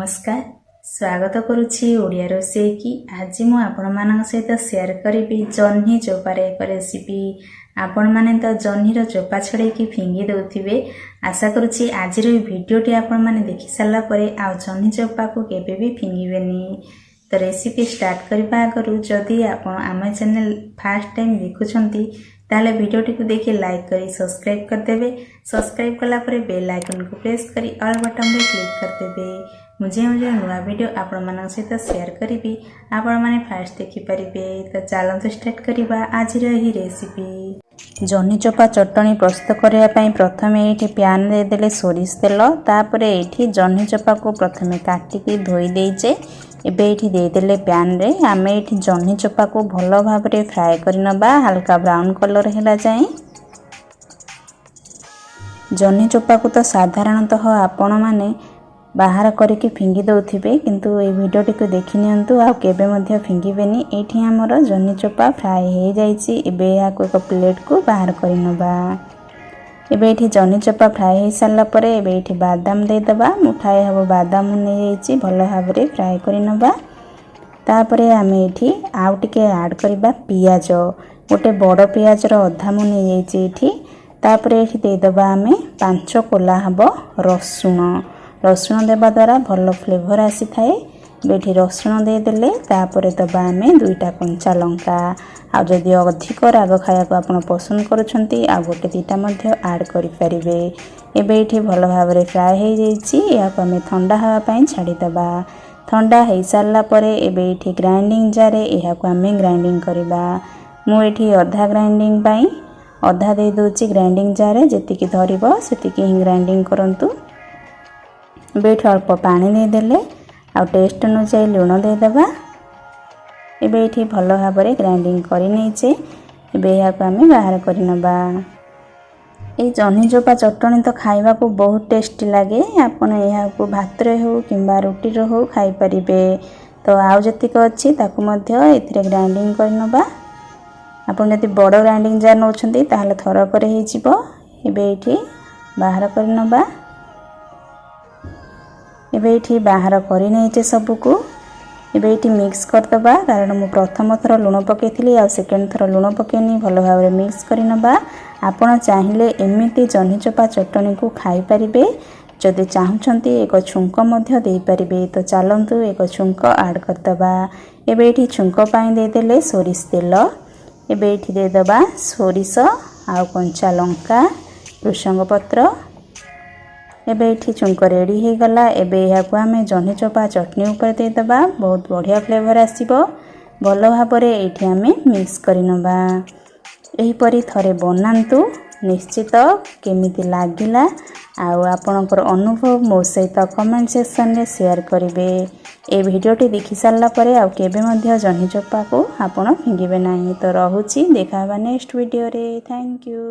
नमस्कार स्वागत करुछि ओडिया रोषेई की आज मु आपण मानक सहित शेयर करी जह्नी चोपार एक रेसिपी। आपण माने तो जह्नी रो चोपा छड़े की फिंगी दउथिबे। आशा करुछि आज रो वीडियोटी आपण माने देखि साला परे आ जह्नी चोपा को केबे भी फिंगीबेनी। तो रेसिपी स्टार्ट करबा आगरु जदि आपण आम चैनल फर्स्ट टाइम देखुछंती ताले वीडियोटी को देखि लाइक करी सब्सक्राइब कर देबे। सब्सक्राइब कला परे बेल आइकन को प्रेस करी ऑल बटन रे क्लिक कर देबे। मुझे नुआ वीडियो आपण मानक सहित शेयर करी आपण माने फर्स्ट देखि परिबे। तो चलते स्टार्ट करबा आज रही रेसिपी। जह्नी चोपा चटनी प्रस्तुत करबा पई प्रथमे एठी पैन दे देले सोरिष तेल। तापरे एठी जह्नी चोपा को प्रथमे काटिकी धोई देइचे। एबे एठी दे देले पैन रे आमे एठी जह्नी चोपा को भलो भाबरे फ्राई करनबा हल्का ब्राउन कलर हैला जाय। जह्नी चोपा को तो साधारणतः आपण माने बाहर करके फिंगी दउथिबे, किंतु ए वीडियोटी को देखि नियंतु आ केबे मध्य फिंगीबेनी। एठी हमर जह्नी चोपा फ्राई हे जाइछि। एबे या को एक प्लेट को बाहर करिनबा। एबे एठी जह्नी चोपा फ्राई हे साला परे एबे एठी बादाम दे दबा। मुठाए हबो बादाम नै जाइछि भलो भाबरे फ्राई करिनबा। तापरे आमे एठी आउ टिके ऐड करबा पियाज। गोटे बड़ पियाज रो अधा मु नै जाइछि एठी। तापरे एठी दे दबा आमे 5 कोला हबो रसुण। रसुण देवा द्वारा भल फ्लेवर आसी थाए। बेठी रसुण दे देले तापरे दबा आमे 2टा कंचा लंका। आ जदि अधिक राग खाया को आपण पसंद करूछंती आ गोटे 2टा मध्ये ऐड करि परिबे। एबे एठी भल भाबरे फ्राई हे जाइछि। या को आमे ठंडा हवा पई छाडी दबा। ठंडा हे साला परे एबे एठी ग्राइंडिंग जारे एहा को आमे ग्राइंडिंग करबा। मु एठी आधा ग्राइंडिंग पई आधा दे दोछि ग्राइंडिंग जारे जेतिकी धरिबो सेतिकी ही ग्राइंडिंग करंतु। बेठ अल्प पानी दे देले आ टेस्ट अनुसार लुण दे दबा। एबे एठी भलो भाबरे ग्राइंडिंग करि नैचे। एबे या को आमे बाहर करि नबा। ए जह्नी चोपा चटनी तो खाइबा को बहुत टेस्टी लागे। आपण एहा को भात रे हो किंबा रोटी रे हो खाइ परिबे। तो आउ जतिक अछि ताकू मध्य एथिरे ग्राइंडिंग करि नबा। आपण जति बड़ ग्राइंडिंग जार नउछंती ताहाले थर करे हे जिवो। एबे एठी बाहर करि नबा। एबे एठी बाहर करि नैचे सबु को। एबे एठी मिक्स कर दबा कारण मु प्रथम थर लुण पकेइथिली आ सेकंड थर लुण पकेइनी भलो भाबरे मिक्स करि नबा। आपण चाहिले एमिति जह्नी चोपा चटनी को खाइ परिबे। जदि चाहुछंती एक छुंक मध्य देई परिबे। तो चलंतु एक छुंक ऐड कर दबा। एबे एठी छुंक पई दे देले सोरिष तेल। एबे एठी दे दबा सोरिष आ कंचा लंका भृषंग पत्र। एबे एठी छुंक रेडी हे गला। एबे या को आमे जह्नी चोपा चटनी ऊपर दे दबा। बहुत बढ़िया फ्लेवर आसीबो। भलो भाबरे एठी आमे मिक्स करि नबा। एही परी थरे बनांतु निश्चित केमिति लागिला आ आपनकर अनुभव मो सहित कमेंट सेक्शन रे शेयर करिवे। ए वीडियोटी देखि साला परे आ केबे मध्य जह्नी चोपा को आपण फिंगिबे नाही। तो रहुछि देखाबा नेक्स्ट वीडियो रे। Thank you.